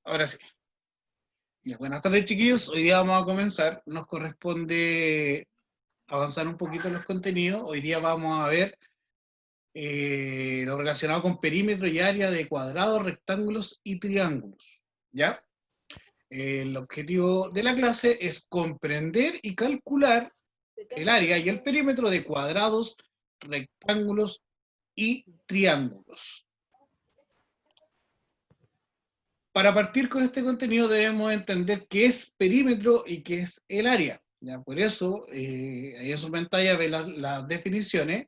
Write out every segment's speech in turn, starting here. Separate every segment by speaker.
Speaker 1: Ahora sí. Ya, buenas tardes, chiquillos. Hoy día vamos a comenzar. Nos corresponde avanzar un poquito en los contenidos. Hoy día vamos a ver lo relacionado con perímetro y área de cuadrados, rectángulos y triángulos. ¿Ya? El objetivo de la clase es comprender y calcular el área y el perímetro de cuadrados, rectángulos y triángulos. Para partir con este contenido debemos entender qué es perímetro y qué es el área. ¿Ya? Por eso, ahí en su pantalla ve las definiciones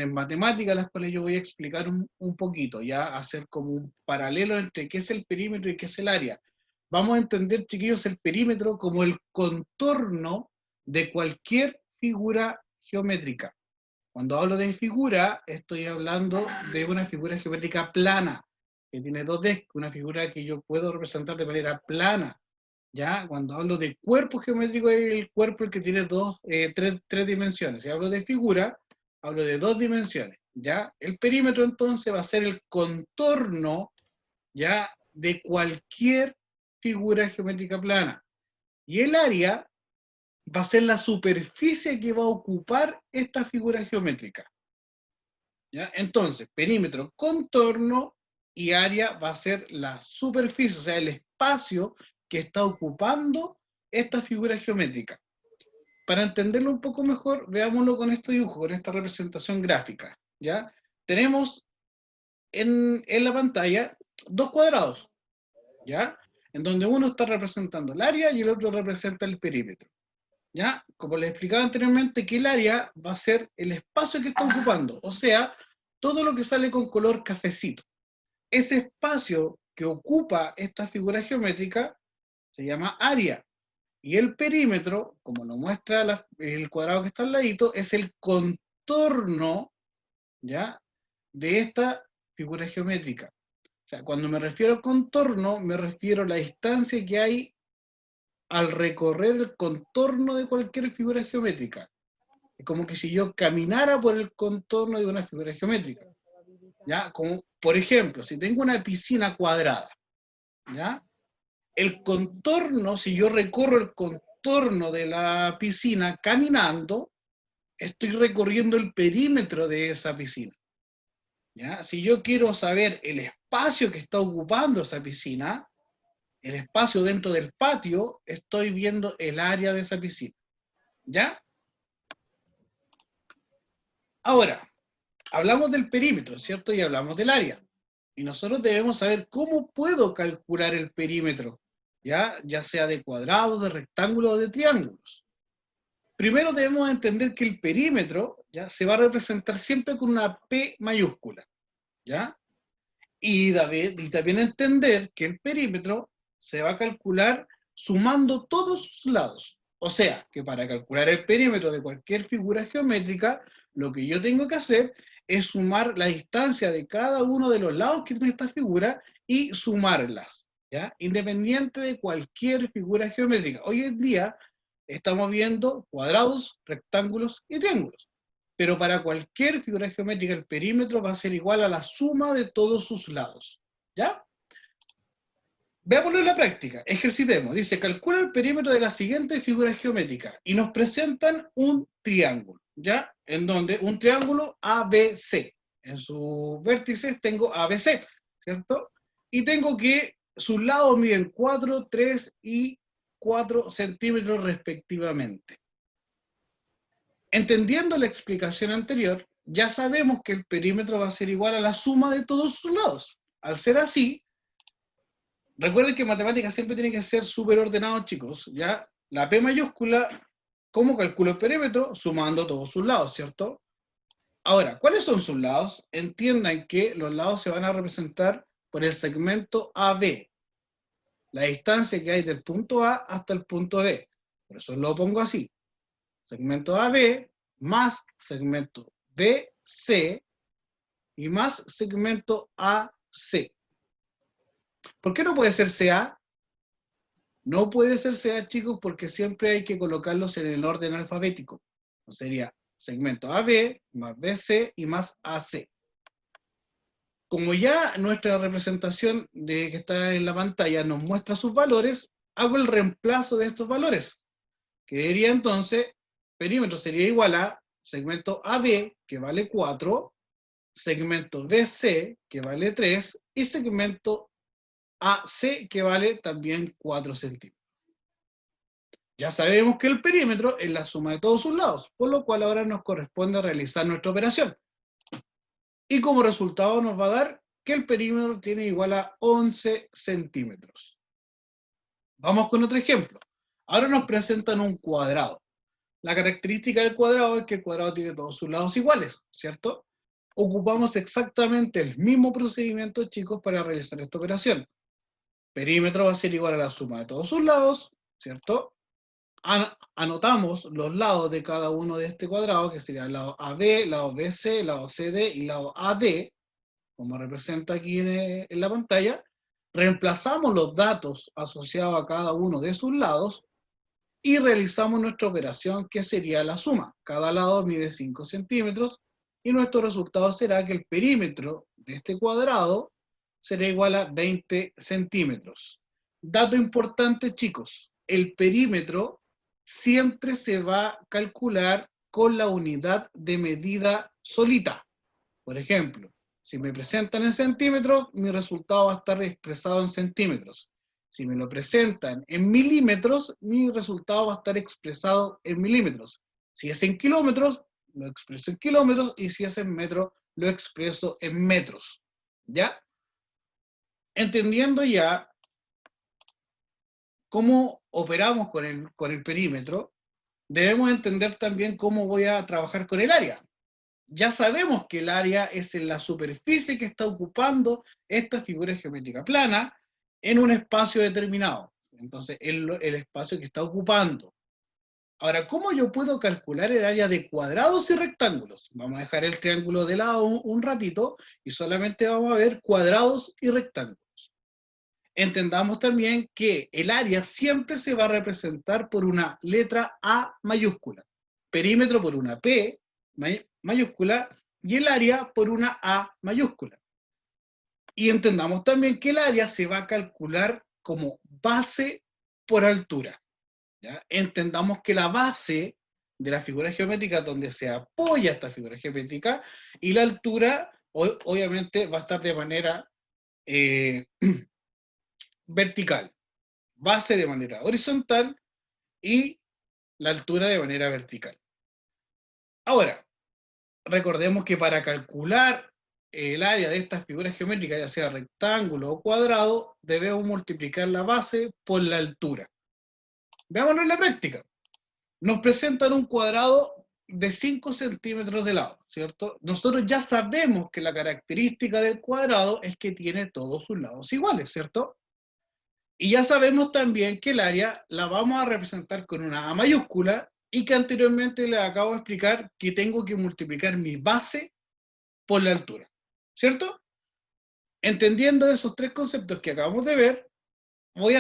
Speaker 1: matemáticas, las cuales yo voy a explicar un poquito, ya hacer como un paralelo entre qué es el perímetro y qué es el área. Vamos a entender, chiquillos, el perímetro como el contorno de cualquier figura geométrica. Cuando hablo de figura, estoy hablando de una figura geométrica plana, que tiene 2D, una figura que yo puedo representar de manera plana. ¿Ya? Cuando hablo de cuerpo geométrico, es el cuerpo el que tiene tres dimensiones. Si hablo de figura, hablo de 2 dimensiones. ¿Ya? El perímetro entonces va a ser el contorno, ¿ya?, de cualquier figura geométrica plana. Y el área va a ser la superficie que va a ocupar esta figura geométrica. ¿Ya? Entonces, perímetro, contorno y área va a ser la superficie, o sea, el espacio que está ocupando esta figura geométrica. Para entenderlo un poco mejor, veámoslo con este dibujo, con esta representación gráfica. ¿Ya? Tenemos en la pantalla dos cuadrados, ¿ya?, en donde uno está representando el área y el otro representa el perímetro. ¿Ya? Como les explicaba anteriormente, que el área va a ser el espacio que está ocupando, o sea, todo lo que sale con color cafecito. Ese espacio que ocupa esta figura geométrica se llama área. Y el perímetro, como lo muestra el cuadrado que está al ladito, es el contorno, ¿ya?, de esta figura geométrica. O sea, cuando me refiero a contorno, me refiero a la distancia que hay al recorrer el contorno de cualquier figura geométrica. Es como que si yo caminara por el contorno de una figura geométrica. ¿Ya? Como, por ejemplo, si tengo una piscina cuadrada, ¿ya?, el contorno, si yo recorro el contorno de la piscina caminando, estoy recorriendo el perímetro de esa piscina. ¿Ya? Si yo quiero saber el espacio que está ocupando esa piscina, el espacio dentro del patio, estoy viendo el área de esa piscina. ¿Ya? Ahora, hablamos del perímetro, ¿cierto? Y hablamos del área. Y nosotros debemos saber cómo puedo calcular el perímetro, ya sea de cuadrados, de rectángulos o de triángulos. Primero debemos entender que el perímetro, ¿ya?, se va a representar siempre con una P mayúscula, ¿ya? Y también entender que el perímetro se va a calcular sumando todos sus lados. O sea, que para calcular el perímetro de cualquier figura geométrica, lo que yo tengo que hacer es sumar la distancia de cada uno de los lados que tiene esta figura y sumarlas, ¿ya?, independiente de cualquier figura geométrica. Hoy en día estamos viendo cuadrados, rectángulos y triángulos. Pero para cualquier figura geométrica el perímetro va a ser igual a la suma de todos sus lados. ¿Ya? Veámoslo en la práctica. Ejercitemos. Dice, calcula el perímetro de las siguientes figuras geométricas. Y nos presentan un triángulo. ¿Ya? En donde un triángulo ABC. En sus vértices tengo ABC. ¿Cierto? Y tengo que sus lados miden 4, 3 y 4 centímetros respectivamente. Entendiendo la explicación anterior, ya sabemos que el perímetro va a ser igual a la suma de todos sus lados. Al ser así, recuerden que en matemáticas siempre tiene que ser súper ordenado, chicos, ¿ya? La P mayúscula, ¿cómo calculo el perímetro? Sumando todos sus lados, ¿cierto? Ahora, ¿cuáles son sus lados? Entiendan que los lados se van a representar por el segmento AB, la distancia que hay del punto A hasta el punto B. Por eso lo pongo así. Segmento AB más segmento BC y más segmento AC. ¿Por qué no puede ser CA? No puede ser CA, chicos, porque siempre hay que colocarlos en el orden alfabético. Sería segmento AB más BC y más AC. Como ya nuestra representación que está en la pantalla nos muestra sus valores, hago el reemplazo de estos valores, que diría entonces, perímetro sería igual a segmento AB, que vale 4, segmento BC, que vale 3, y segmento AC, que vale también 4 centímetros. Ya sabemos que el perímetro es la suma de todos sus lados, por lo cual ahora nos corresponde realizar nuestra operación. Y como resultado nos va a dar que el perímetro tiene igual a 11 centímetros. Vamos con otro ejemplo. Ahora nos presentan un cuadrado. La característica del cuadrado es que el cuadrado tiene todos sus lados iguales, ¿cierto? Ocupamos exactamente el mismo procedimiento, chicos, para realizar esta operación. Perímetro va a ser igual a la suma de todos sus lados, ¿cierto? Anotamos los lados de cada uno de este cuadrado, que sería el lado AB, lado BC, lado CD y lado AD, como representa aquí en la pantalla. Reemplazamos los datos asociados a cada uno de sus lados y realizamos nuestra operación, que sería la suma. Cada lado mide 5 centímetros y nuestro resultado será que el perímetro de este cuadrado será igual a 20 centímetros. Dato importante, chicos, el perímetro siempre se va a calcular con la unidad de medida solita. Por ejemplo, si me presentan en centímetros, mi resultado va a estar expresado en centímetros. Si me lo presentan en milímetros, mi resultado va a estar expresado en milímetros. Si es en kilómetros, lo expreso en kilómetros, y si es en metros, lo expreso en metros. ¿Ya? Entendiendo ya cómo operamos con el perímetro, debemos entender también cómo voy a trabajar con el área. Ya sabemos que el área es en la superficie que está ocupando esta figura geométrica plana en un espacio determinado. Entonces, el espacio que está ocupando. Ahora, ¿cómo yo puedo calcular el área de cuadrados y rectángulos? Vamos a dejar el triángulo de lado un ratito y solamente vamos a ver cuadrados y rectángulos. Entendamos también que el área siempre se va a representar por una letra A mayúscula, perímetro por una P mayúscula y el área por una A mayúscula. Y entendamos también que el área se va a calcular como base por altura. ¿Ya? Entendamos que la base de la figura geométrica donde se apoya esta figura geométrica y la altura obviamente va a estar de manera vertical, base de manera horizontal y la altura de manera vertical. Ahora, recordemos que para calcular el área de estas figuras geométricas, ya sea rectángulo o cuadrado, debemos multiplicar la base por la altura. Veámoslo en la práctica. Nos presentan un cuadrado de 5 centímetros de lado, ¿cierto? Nosotros ya sabemos que la característica del cuadrado es que tiene todos sus lados iguales, ¿cierto? Y ya sabemos también que el área la vamos a representar con una A mayúscula y que anteriormente les acabo de explicar que tengo que multiplicar mi base por la altura, ¿cierto? Entendiendo esos tres conceptos que acabamos de ver, voy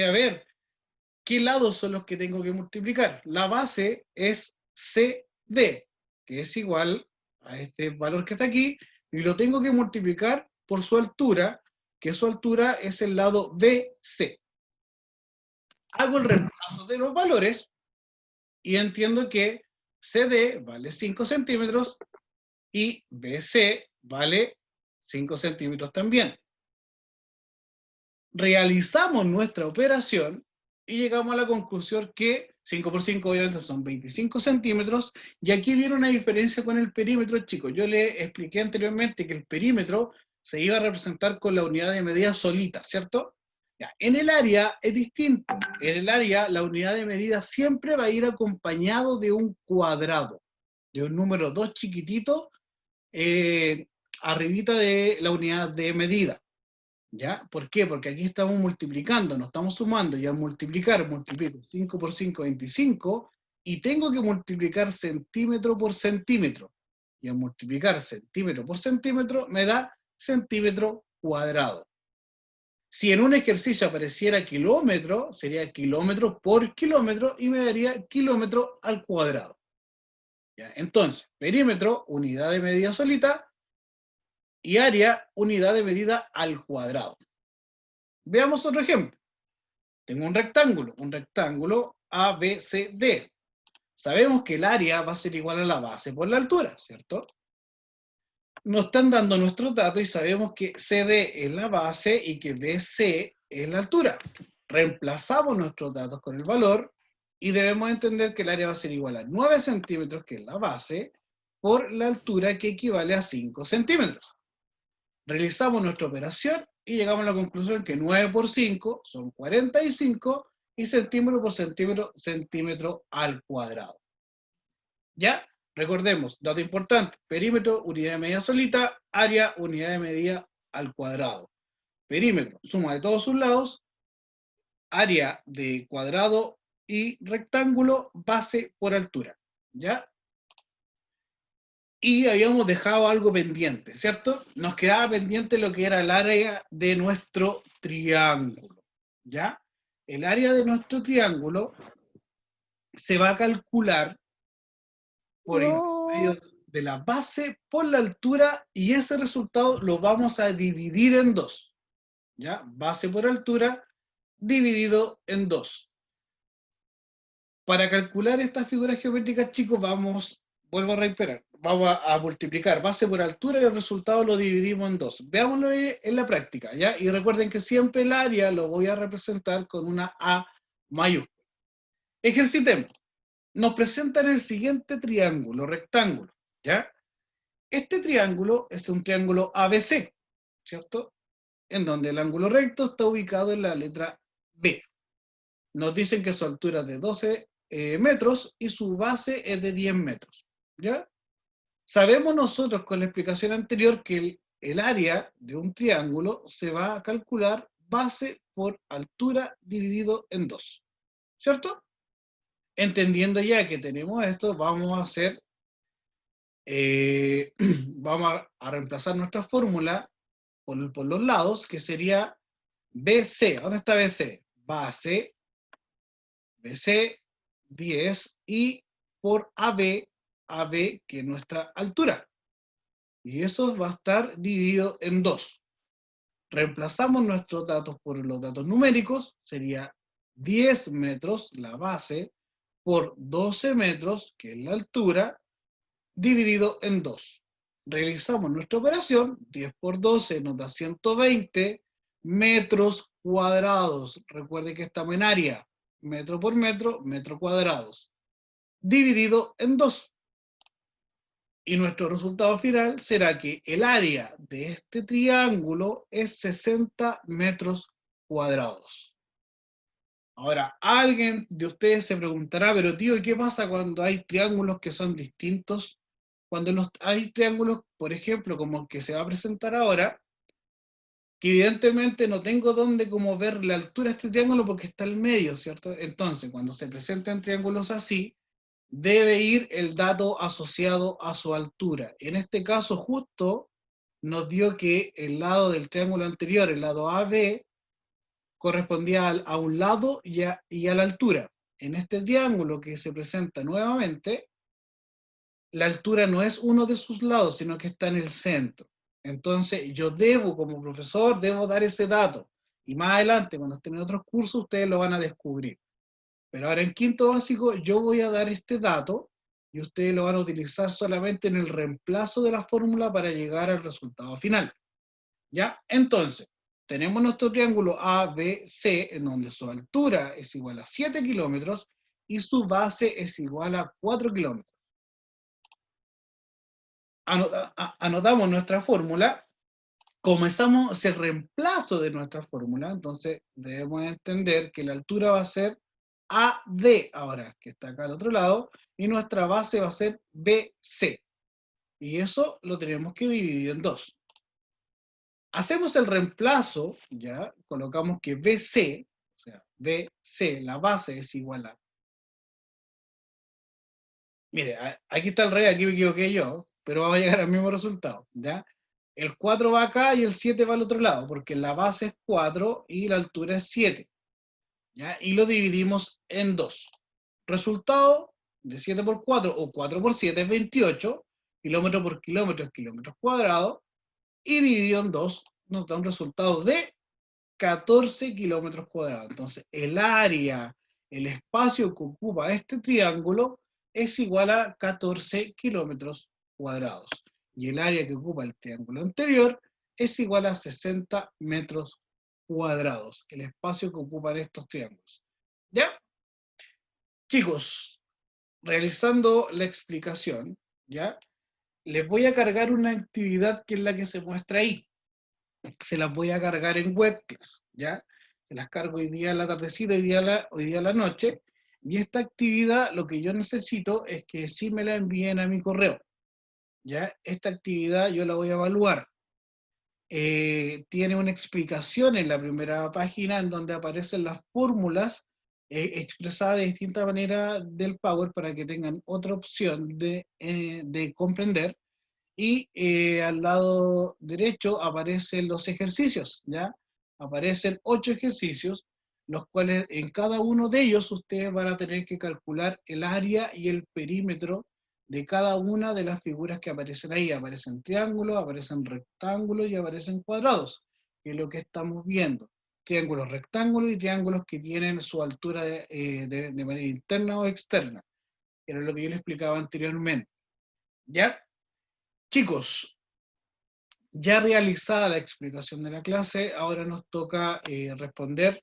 Speaker 1: a ver qué lados son los que tengo que multiplicar. La base es CD, que es igual a este valor que está aquí, y lo tengo que multiplicar por su altura, que su altura es el lado BC. Hago el reemplazo de los valores y entiendo que CD vale 5 centímetros y BC vale 5 centímetros también. Realizamos nuestra operación y llegamos a la conclusión que 5 por 5 obviamente son 25 centímetros, y aquí viene una diferencia con el perímetro, chicos. Yo les expliqué anteriormente que el perímetro se iba a representar con la unidad de medida solita, ¿cierto? Ya, en el área es distinto. En el área la unidad de medida siempre va a ir acompañado de un cuadrado, de un número 2 chiquitito, arribita de la unidad de medida. ¿Ya? ¿Por qué? Porque aquí estamos multiplicando, no estamos sumando, y al multiplicar, multiplico 5 por 5, 25, y tengo que multiplicar centímetro por centímetro. Y al multiplicar centímetro por centímetro, me da centímetro cuadrado. Si en un ejercicio apareciera kilómetro, sería kilómetro por kilómetro, y me daría kilómetro al cuadrado. ¿Ya? Entonces, perímetro, unidad de medida solita, y área, unidad de medida al cuadrado. Veamos otro ejemplo. Tengo un rectángulo A, B, C, D. Sabemos que el área va a ser igual a la base por la altura, ¿cierto? Nos están dando nuestros datos y sabemos que CD es la base y que BC es la altura. Reemplazamos nuestros datos con el valor y debemos entender que el área va a ser igual a 9 centímetros, que es la base, por la altura, que equivale a 5 centímetros. Realizamos nuestra operación y llegamos a la conclusión que 9 por 5 son 45 y centímetro por centímetro al cuadrado. ¿Ya? Recordemos, dato importante: perímetro, unidad de medida solita; área, unidad de medida al cuadrado. Perímetro, suma de todos sus lados; área de cuadrado y rectángulo, base por altura. ¿Ya? Y habíamos dejado algo pendiente, ¿cierto? Nos quedaba pendiente lo que era el área de nuestro triángulo. ¿Ya? El área de nuestro triángulo se va a calcular por
Speaker 2: No.
Speaker 1: medio de la base por la altura, y ese resultado lo vamos a dividir en dos. ¿Ya? Base por altura dividido en dos. Para calcular estas figuras geométricas, chicos, vuelvo a reiterar, vamos a multiplicar base por altura y el resultado lo dividimos en dos. Veámoslo en la práctica, ¿ya? Y recuerden que siempre el área lo voy a representar con una A mayúscula. Ejercitemos. Nos presentan el siguiente triángulo, rectángulo, ¿ya? Este triángulo es un triángulo ABC, ¿cierto? En donde el ángulo recto está ubicado en la letra B. Nos dicen que su altura es de 12 metros y su base es de 10 metros, ¿ya? Sabemos nosotros con la explicación anterior que el área de un triángulo se va a calcular base por altura dividido en dos, ¿cierto? Entendiendo ya que tenemos esto, vamos a hacer, vamos a reemplazar nuestra fórmula por los lados, que sería BC. ¿Dónde está BC? Base, BC, 10, y por AB, AB, que es nuestra altura. Y eso va a estar dividido en dos. Reemplazamos nuestros datos por los datos numéricos, sería 10 metros, la base, por 12 metros, que es la altura, dividido en 2. Realizamos nuestra operación, 10 por 12 nos da 120 metros cuadrados. Recuerde que estamos en área, metro por metro, metros cuadrados, dividido en 2. Y nuestro resultado final será que el área de este triángulo es 60 metros cuadrados. Ahora, alguien de ustedes se preguntará, pero tío, ¿qué pasa cuando hay triángulos que son distintos? Cuando hay triángulos, por ejemplo, como el que se va a presentar ahora, que evidentemente no tengo dónde como ver la altura de este triángulo porque está al medio, ¿cierto? Entonces, cuando se presentan triángulos así, debe ir el dato asociado a su altura. En este caso, justo nos dio que el lado del triángulo anterior, el lado AB, correspondía a un lado y a la altura. En este triángulo que se presenta nuevamente, la altura no es uno de sus lados, sino que está en el centro. Entonces, yo debo, como profesor, debo dar ese dato. Y más adelante, cuando estén en otros cursos, ustedes lo van a descubrir. Pero ahora en quinto básico yo voy a dar este dato y ustedes lo van a utilizar solamente en el reemplazo de la fórmula para llegar al resultado final. ¿Ya? Entonces, tenemos nuestro triángulo ABC, en donde su altura es igual a 7 kilómetros y su base es igual a 4 kilómetros. Anotamos nuestra fórmula, comenzamos el reemplazo de nuestra fórmula, entonces debemos entender que la altura va a ser AD ahora, que está acá al otro lado, y nuestra base va a ser BC. Y eso lo tenemos que dividir en dos. Hacemos el reemplazo, ya, colocamos que BC, o sea, BC, la base es igual a... Mire, aquí está el rey, aquí me equivoqué yo, pero vamos a llegar al mismo resultado, ¿ya? El 4 va acá y el 7 va al otro lado, porque la base es 4 y la altura es 7, ¿ya? Y lo dividimos en 2. Resultado de 7 por 4 o 4 por 7 es 28, kilómetro por kilómetro es kilómetros cuadrados, y dividido en 2 nos da un resultado de 14 kilómetros cuadrados. Entonces, el área, el espacio que ocupa este triángulo es igual a 14 kilómetros cuadrados. Y el área que ocupa el triángulo anterior es igual a 60 metros cuadrados. El espacio que ocupan estos triángulos. ¿Ya? Chicos, realizando la explicación, ¿ya? Les voy a cargar una actividad que es la que se muestra ahí. Se las voy a cargar en webclass, ¿ya? Se las cargo hoy día a la tardecita, hoy día a la noche, y esta actividad lo que yo necesito es que sí me la envíen a mi correo, ¿ya? Esta actividad yo la voy a evaluar. Tiene una explicación en la primera página en donde aparecen las fórmulas expresadas de distinta manera del Power para que tengan otra opción de comprender y al lado derecho aparecen los ejercicios, ¿ya? Aparecen 8 ejercicios, los cuales en cada uno de ellos ustedes van a tener que calcular el área y el perímetro de cada una de las figuras que aparecen ahí. Aparecen triángulos, aparecen rectángulos y aparecen cuadrados, que es lo que estamos viendo. Triángulos, rectángulos y triángulos que tienen su altura de manera interna o externa. Era lo que yo les explicaba anteriormente. ¿Ya? Chicos, ya realizada la explicación de la clase, ahora nos toca responder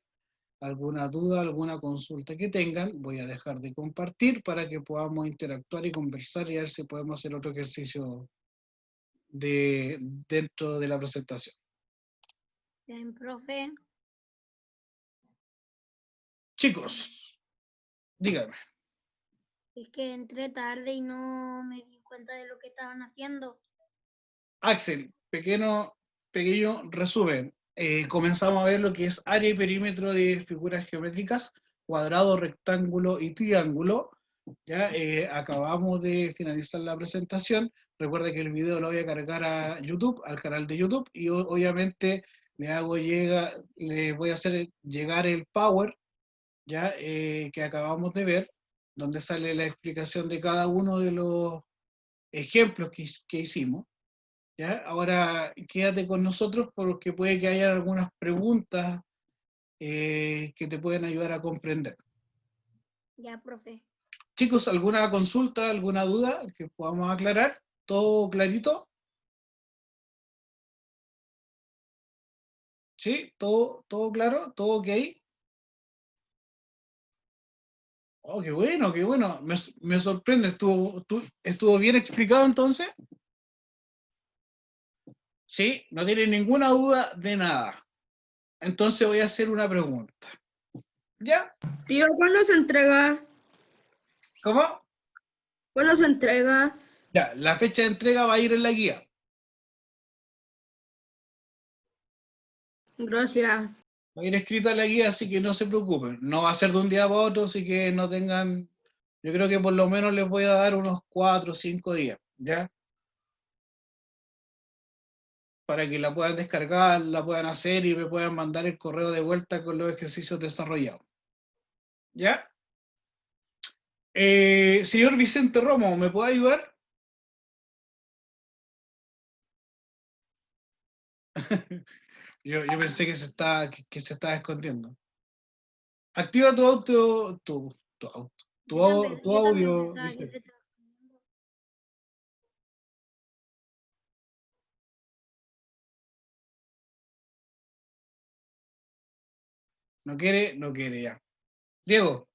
Speaker 1: alguna duda, alguna consulta que tengan. Voy a dejar de compartir para que podamos interactuar y conversar y a ver si podemos hacer otro ejercicio dentro de la presentación.
Speaker 2: Bien, profe.
Speaker 1: Chicos, díganme.
Speaker 2: Es que entré tarde y no me di cuenta de lo que estaban haciendo.
Speaker 1: Axel, pequeño resumen. Comenzamos a ver lo que es área y perímetro de figuras geométricas, cuadrado, rectángulo y triángulo. Ya acabamos de finalizar la presentación. Recuerda que el video lo voy a cargar a YouTube, al canal de YouTube, y obviamente le voy a hacer llegar el Power, ya que acabamos de ver, donde sale la explicación de cada uno de los ejemplos que hicimos. ¿Ya? Ahora quédate con nosotros porque puede que haya algunas preguntas que te pueden ayudar a comprender.
Speaker 2: Ya, profe.
Speaker 1: Chicos, ¿alguna consulta, alguna duda que podamos aclarar? ¿Todo clarito? ¿Sí? ¿Todo claro? ¿Todo ok? Oh, qué bueno, qué bueno. Me sorprende. ¿Estuvo bien explicado entonces? ¿Sí? No tiene ninguna duda de nada. Entonces voy a hacer una pregunta. ¿Ya?
Speaker 3: Tío, ¿cuándo se entrega?
Speaker 1: ¿Cómo?
Speaker 3: ¿Cuándo se entrega?
Speaker 1: Ya, la fecha de entrega va a ir en la guía.
Speaker 3: Gracias.
Speaker 1: Va a ir escrita la guía, así que no se preocupen. No va a ser de un día para otro, así que no tengan... Yo creo que por lo menos les voy a dar unos 4 o 5 días, ¿ya? Para que la puedan descargar, la puedan hacer y me puedan mandar el correo de vuelta con los ejercicios desarrollados. ¿Ya? Señor Vicente Romo, ¿me puede ayudar? Yo pensé que se estaba escondiendo. Activa tu audio, tu
Speaker 2: Yo también
Speaker 1: audio,
Speaker 2: pensaba que
Speaker 1: Vicente.
Speaker 2: se estaba...
Speaker 1: No quiere ya. Diego,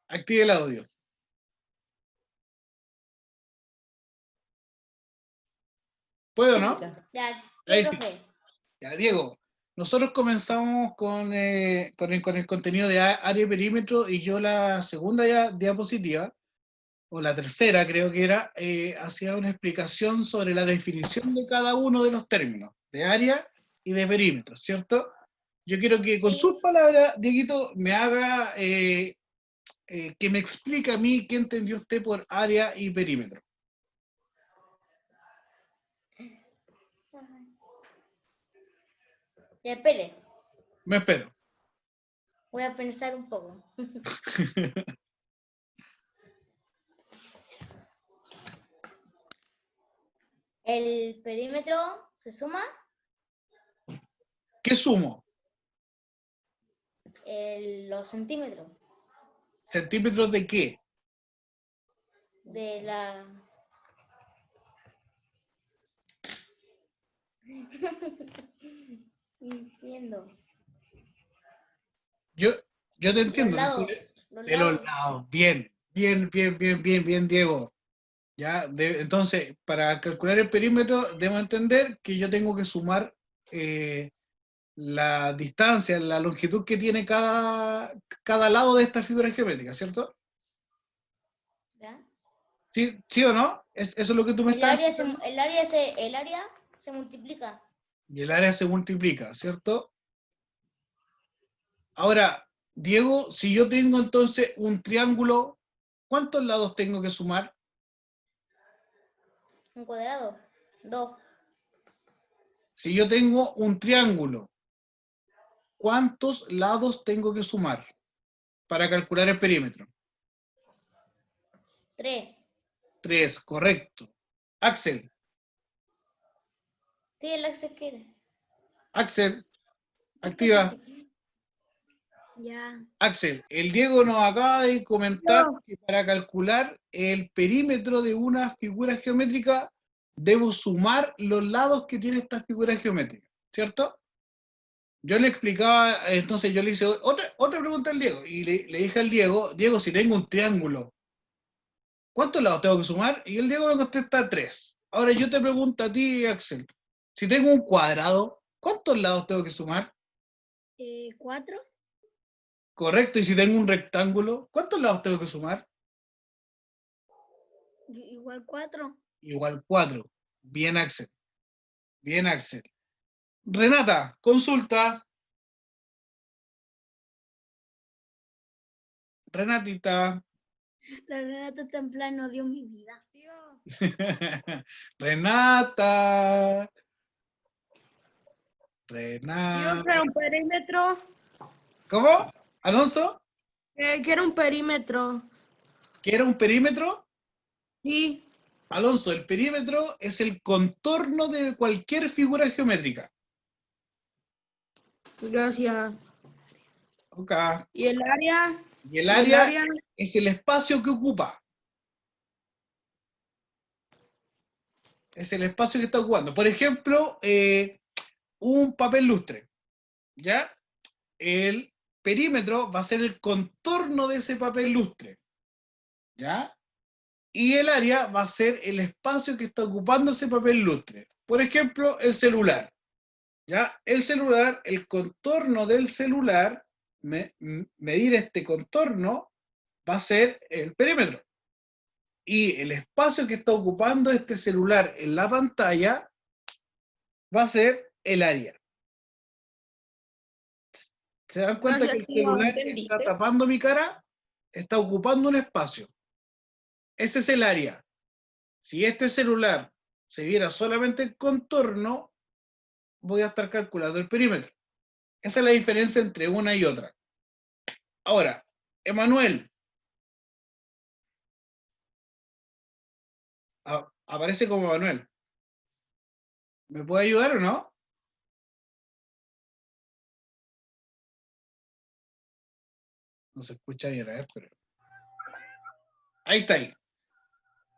Speaker 1: active el audio. ¿Puedo o no?
Speaker 2: Ya,
Speaker 1: Ahí sí.
Speaker 2: profe.
Speaker 1: Ya, Diego, nosotros comenzamos con el contenido de área y perímetro y yo la segunda diapositiva, o la tercera creo que era, hacía una explicación sobre la definición de cada uno de los términos, de área y de perímetro, ¿cierto? Yo quiero que con
Speaker 2: Sí.
Speaker 1: sus palabras, Dieguito, me haga, que me explique a mí qué entendió usted por área y perímetro.
Speaker 2: Ya, espere.
Speaker 1: Me espero.
Speaker 2: Voy a pensar un poco.
Speaker 4: El perímetro se suma
Speaker 1: ¿Qué sumo?
Speaker 4: los centímetros
Speaker 1: ¿Centímetros de qué?
Speaker 4: de la... Entiendo.
Speaker 1: Yo te
Speaker 4: Los
Speaker 1: entiendo.
Speaker 4: lados. Los
Speaker 1: De los
Speaker 4: lados.
Speaker 1: lados. Bien, bien, bien, bien, bien, bien, Diego. ¿Ya? Entonces, para calcular el perímetro, debo entender que yo tengo que sumar la distancia, la longitud que tiene cada lado de esta figura geométrica, ¿cierto?
Speaker 4: ¿Ya?
Speaker 1: ¿Sí, sí o no? Eso es lo que tú me estás explicando.
Speaker 4: El área se multiplica.
Speaker 1: Y el área se multiplica, ¿cierto? Ahora, Diego, si yo tengo entonces un triángulo, ¿cuántos lados tengo que sumar?
Speaker 4: Un cuadrado. 2.
Speaker 1: Si yo tengo un triángulo, ¿cuántos lados tengo que sumar para calcular el perímetro?
Speaker 4: 3.
Speaker 1: 3, correcto. Axel,
Speaker 4: Sí, el axis quiere.
Speaker 1: Axel, activa.
Speaker 2: Ya.
Speaker 1: Axel, el Diego nos acaba de comentar
Speaker 3: No.
Speaker 1: que para calcular el perímetro de una figura geométrica debo sumar los lados que tiene esta figura geométrica, ¿cierto? Yo le explicaba, entonces yo le hice otra pregunta al Diego, y le dije al Diego, Diego, si tengo un triángulo, ¿cuántos lados tengo que sumar? Y el Diego me contesta 3. Ahora yo te pregunto a ti, Axel, si tengo un cuadrado, ¿cuántos lados tengo que sumar?
Speaker 2: 4.
Speaker 1: Correcto, y si tengo un rectángulo, ¿cuántos lados tengo que sumar?
Speaker 2: Igual 4.
Speaker 1: Igual 4. Bien, Axel. Bien, Axel. Renata, consulta. Renatita.
Speaker 2: La Renata está en plan odio mi vida.
Speaker 1: Renata.
Speaker 3: Yo
Speaker 1: Renata.
Speaker 3: quiero un perímetro.
Speaker 1: ¿Cómo? ¿Alonso?
Speaker 3: Quiero un perímetro.
Speaker 1: ¿Qué era un perímetro?
Speaker 3: Sí,
Speaker 1: Alonso, el perímetro es el contorno de cualquier figura geométrica.
Speaker 3: gracias.
Speaker 1: Ok.
Speaker 3: ¿Y el área?
Speaker 1: Y el
Speaker 3: ¿Y el
Speaker 1: área
Speaker 3: área?
Speaker 1: es el espacio que ocupa. Es el espacio que está ocupando. Por ejemplo, un papel lustre. ¿Ya? El perímetro va a ser el contorno de ese papel lustre. ¿Ya? Y el área va a ser el espacio que está ocupando ese papel lustre. Por ejemplo, el celular. ¿Ya? El celular, el contorno del celular, medir este contorno, va a ser el perímetro. Y el espacio que está ocupando este celular en la pantalla va a ser el área. ¿Se dan cuenta que
Speaker 3: Gracias,
Speaker 1: el
Speaker 3: tío.
Speaker 1: celular está
Speaker 3: ¿Entendiste?
Speaker 1: tapando mi cara? Está ocupando un espacio. Ese es el área. Si este celular se viera solamente el contorno, voy a estar calculando el perímetro. Esa es la diferencia entre una y otra. Ahora, Emanuel, aparece como Emanuel. ¿Me puede ayudar o no? No se escucha ahí, pero... Ahí está ahí.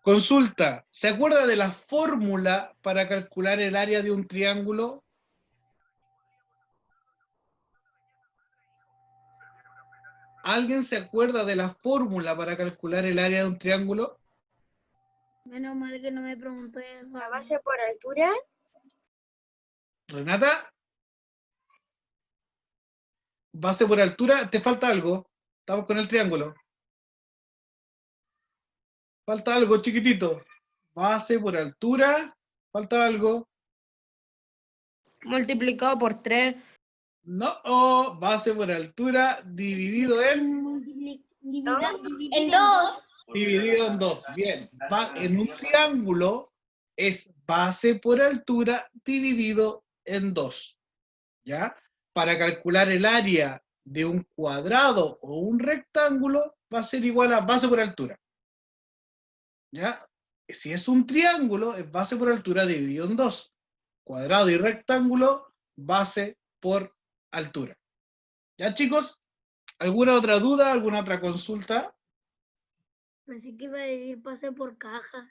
Speaker 1: Consulta, ¿se acuerda de la fórmula para calcular el área de un triángulo? ¿Alguien se acuerda de la fórmula para calcular el área de un triángulo?
Speaker 2: Menos mal que no me preguntó eso.
Speaker 5: ¿La base por altura?
Speaker 1: Renata, base por altura, te falta algo. Estamos con el triángulo. Falta algo chiquitito. Base por altura, falta algo.
Speaker 3: Multiplicado por 3.
Speaker 1: No, base por altura dividido en...
Speaker 4: En 2.
Speaker 1: Dividido en 2. Bien. En un triángulo es base por altura dividido en 2. ¿Ya? Para calcular el área de un cuadrado o un rectángulo va a ser igual a base por altura. ¿Ya? Si es un triángulo, es base por altura dividido en 2. Cuadrado y rectángulo, base por altura. ¿Ya, chicos? ¿Alguna otra duda? ¿Alguna otra consulta?
Speaker 2: Pensé que iba a decir pase por caja.